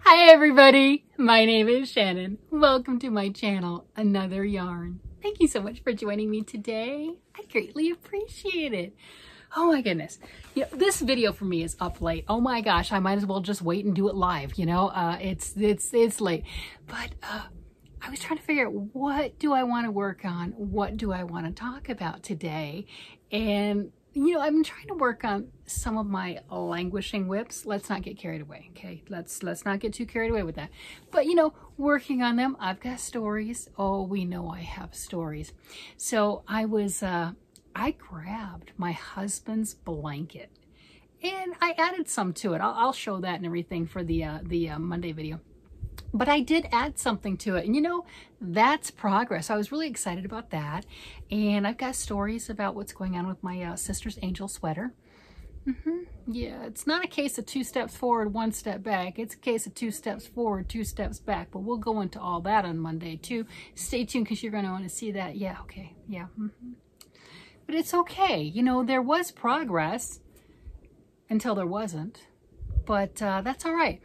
Hi everybody, my name is Shannon. Welcome to my channel, Another Yarn. Thank you so much for joining me today. I greatly appreciate it. Oh my goodness. This video for me is up late. Oh my gosh, I might as well just wait and do it live, it's late. But I was trying to figure out, what do I want to work on? What do I want to talk about today? And I've been trying to work on some of my languishing whips. Let's not get carried away, okay? Let's not get too carried away with that. But working on them, I've got stories. Oh, we know I have stories. So I grabbed my husband's blanket and I added some to it. I'll show that and everything for the Monday video. But I did add something to it, and that's progress. I was really excited about that. And I've got stories about what's going on with my sister's angel sweater. Yeah, it's not a case of 2 steps forward, 1 step back. It's a case of 2 steps forward, 2 steps back. But we'll go into all that on Monday too. Stay tuned because you're going to want to see that. Yeah, okay, yeah. But it's okay. There was progress until there wasn't. But that's all right.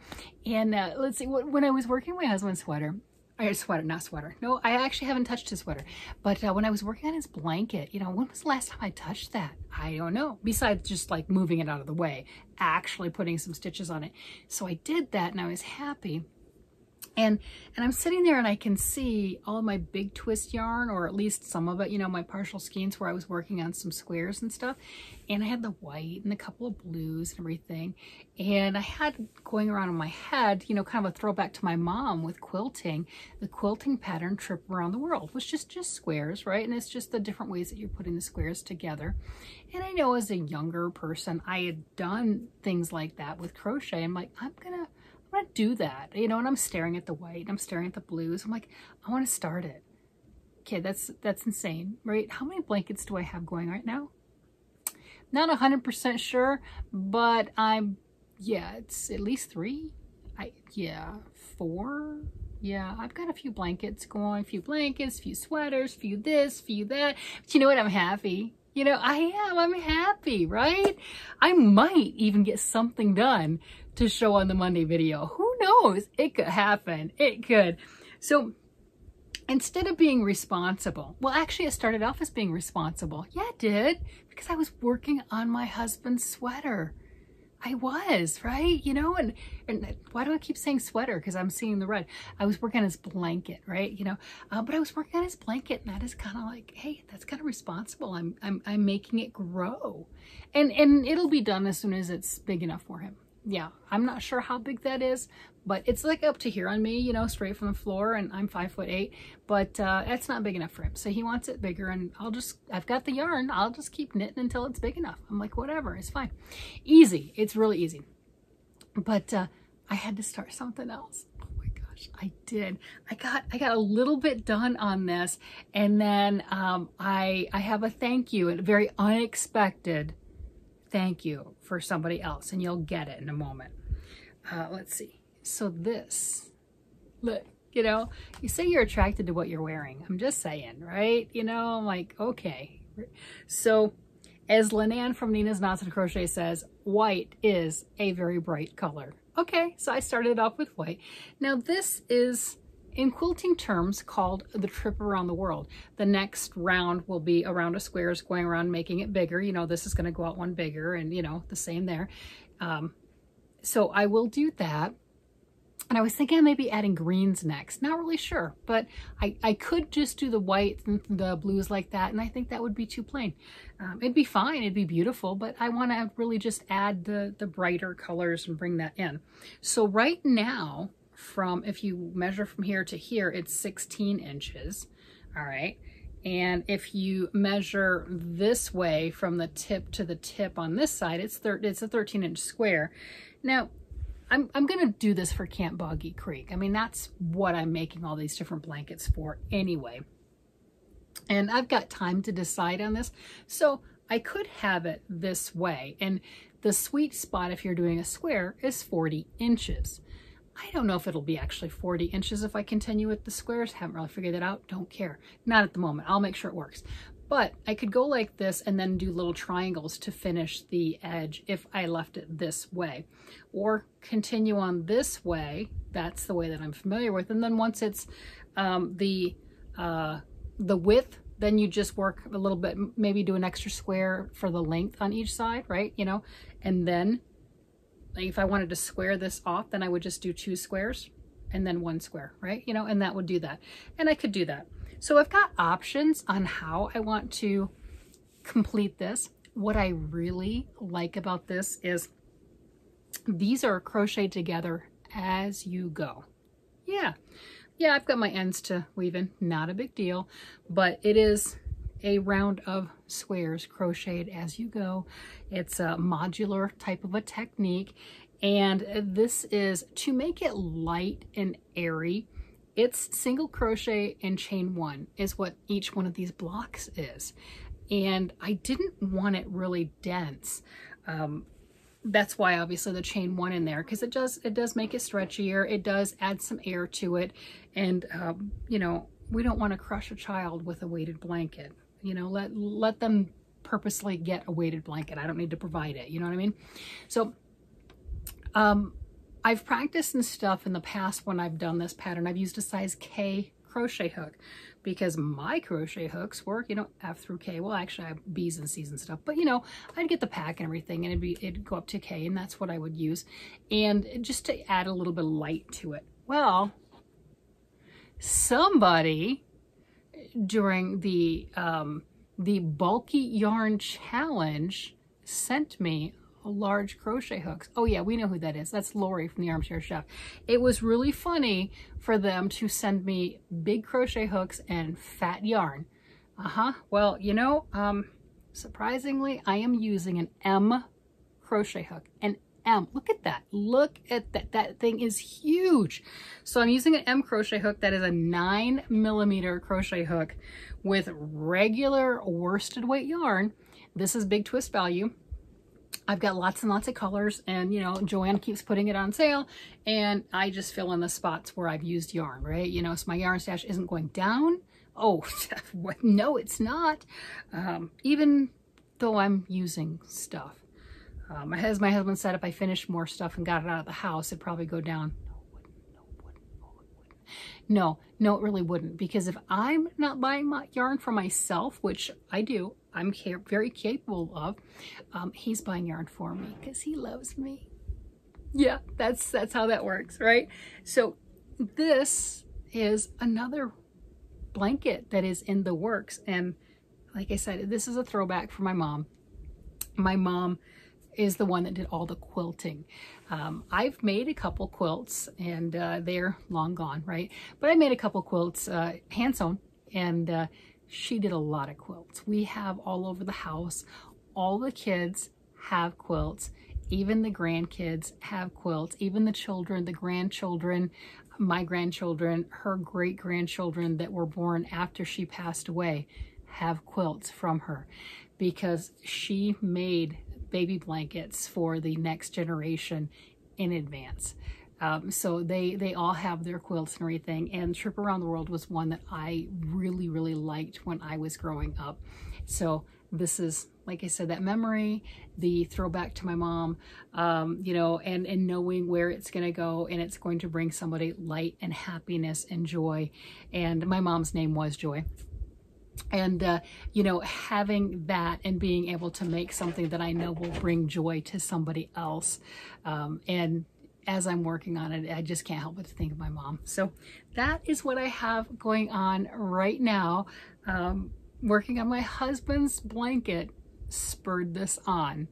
And let's see, when I was working my husband's sweater, no, I actually haven't touched his sweater. But when I was working on his blanket, when was the last time I touched that? I don't know. Besides just like moving it out of the way, actually putting some stitches on it. So I did that and I was happy. And I'm sitting there and I can see all of my big twist yarn, or at least some of it, my partial skeins where I was working on some squares and stuff. And I had the white and a couple of blues and everything. And I had going around in my head, kind of a throwback to my mom with quilting, the quilting pattern Trip Around the World, which is just squares, right? And it's just the different ways that you're putting the squares together. And I know as a younger person, I had done things like that with crochet. I'm like, I'm gonna do that, and I'm staring at the white, I'm staring at the blues. I'm like, I want to start it. Okay, that's insane, right? How many blankets do I have going right now? Not 100% sure, but it's at least 3. 4. Yeah, I've got a few blankets going, a few blankets, a few sweaters, a few this, a few that. But you know what? I'm happy. I'm happy, right? I might even get something done to show on the Monday video. Who knows? It could happen. It could. So instead of being responsible, well, actually it started off as being responsible. Yeah, it did, because I was working on my husband's sweater. I was, right? And why do I keep saying sweater? Because I'm seeing the red. I was working on his blanket, right? But I was working on his blanket, and that is kind of like, hey, that's kind of responsible. I'm making it grow, and it'll be done as soon as it's big enough for him. Yeah, I'm not sure how big that is, but it's like up to here on me, straight from the floor, and I'm 5'8", but that's not big enough for him. So he wants it bigger, and I've got the yarn. I'll just keep knitting until it's big enough. I'm like, whatever, it's fine. Easy. It's really easy. But I had to start something else. Oh my gosh, I did. I got a little bit done on this, and then I have a thank you, a very unexpected thank you for somebody else, and you'll get it in a moment. Let's see. So this, look, you say you're attracted to what you're wearing. I'm just saying, right? I'm like, okay. So as Lynanne from Nina's Knots and Crochet says, white is a very bright color. Okay, so I started off with white. Now this is, in quilting terms, called the Trip Around the World. The next round will be a round of squares going around, making it bigger. This is going to go out one bigger, and the same there. So I will do that. And I was thinking of maybe adding greens next. Not really sure, but I could just do the white and the blues like that, and I think that would be too plain. It'd be fine, it'd be beautiful, but I want to really just add the brighter colors and bring that in. So right now, if you measure from here to here, it's 16 inches, all right? And if you measure this way from the tip to the tip on this side, it's a 13-inch square. Now, I'm going to do this for Camp Boggy Creek. I mean, that's what I'm making all these different blankets for anyway. And I've got time to decide on this. So I could have it this way. And the sweet spot, if you're doing a square, is 40 inches. I don't know if it'll be actually 40 inches if I continue with the squares. Haven't really figured that out. Don't care. Not at the moment. I'll make sure it works. But I could go like this and then do little triangles to finish the edge if I left it this way, or continue on this way. That's the way that I'm familiar with. And then once it's the width, then you just work a little bit, maybe do an extra square for the length on each side, right? You know, and then like if I wanted to square this off, then I would just do 2 squares and then 1 square, right? You know, and that would do that. And I could do that. So I've got options on how I want to complete this. What I really like about this is these are crocheted together as you go. Yeah. Yeah, I've got my ends to weave in, not a big deal, but it is a round of squares crocheted as you go. It's a modular type of a technique, and this is to make it light and airy. It's single crochet and chain 1 is what each one of these blocks is, and I didn't want it really dense. That's why obviously the chain 1 in there, because it does make it stretchier. It does add some air to it. And, you know, we don't want to crush a child with a weighted blanket. You know, let them purposely get a weighted blanket. I don't need to provide it. You know what I mean? So, I've practiced and stuff in the past when I've done this pattern. I've used a size K crochet hook because my crochet hooks work, you know, F through K. Well, actually I have B's and C's and stuff, but you know, I'd get the pack and everything and it'd go up to K, and that's what I would use. And just to add a little bit of light to it. Well, somebody during the bulky yarn challenge sent me large crochet hooks. Oh yeah, we know who that is. That's Lori from the Armchair Chef. It was really funny for them to send me big crochet hooks and fat yarn. Well, you know, surprisingly, I am using an M crochet hook. An M. Look at that. Look at that. That thing is huge. So I'm using an M crochet hook that is a 9mm crochet hook with regular worsted weight yarn. This is big twist value. I've got lots and lots of colors, and you know, Joanne keeps putting it on sale, and I just fill in the spots where I've used yarn, right? You know, so my yarn stash isn't going down. Oh, no, it's not. Even though I'm using stuff. As my husband said, if I finished more stuff and got it out of the house, it'd probably go down. No, it really wouldn't, because if I'm not buying my yarn for myself, which I do, I'm very capable of, he's buying yarn for me because he loves me. Yeah, that's how that works, right? So this is another blanket that is in the works, and like I said, this is a throwback for my mom. My mom is the one that did all the quilting. I've made a couple quilts, and they're long gone, right? But I made a couple quilts, hand sewn, and she did a lot of quilts. We have all over the house. All the kids have quilts. Even the grandkids have quilts. Even the children, the grandchildren, my grandchildren, her great-grandchildren that were born after she passed away have quilts from her, because she made baby blankets for the next generation in advance. So they all have their quilts and everything, and Trip Around the World was one that I really, really liked when I was growing up. So this is, like I said, that memory, the throwback to my mom, you know, and knowing where it's going to go, and it's going to bring somebody light and happiness and joy. And my mom's name was Joy. And, you know, having that and being able to make something that I know will bring joy to somebody else. And as I'm working on it, I just can't help but to think of my mom. So that is what I have going on right now. Working on my husband's blanket spurred this on.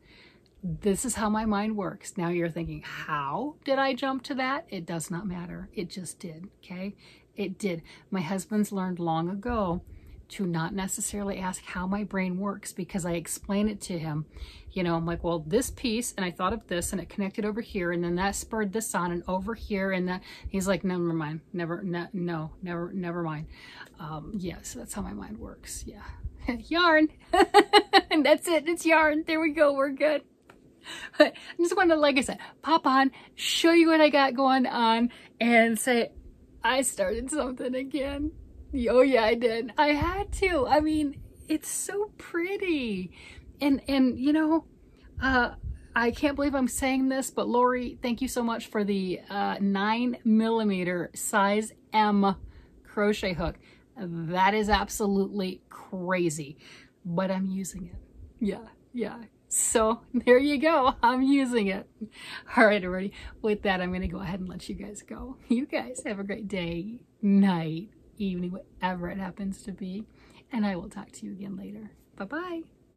This is how my mind works. Now you're thinking, how did I jump to that? It does not matter. It just did, okay? It did. My husband's learned long ago to not necessarily ask how my brain works, because I explain it to him. You know, I'm like, well, this piece, and I thought of this, and it connected over here, and then that spurred this on, and over here, and that. He's like, never mind, never mind. Yes, that's how my mind works. Yeah, yarn, and that's it. It's yarn. There we go. We're good. I just want to, like I said, pop on, show you what I got going on, and say, I started something again. Oh yeah, I did. I had to. I mean, It's so pretty. And you know, I can't believe I'm saying this, but Lori, thank you so much for the 9mm size M crochet hook. That is absolutely crazy, but I'm using it. Yeah. So there you go. I'm using it. All right, everybody. With that, I'm going to go ahead and let you guys go. You guys have a great day, night, evening, whatever it happens to be. And I will talk to you again later. Bye-bye.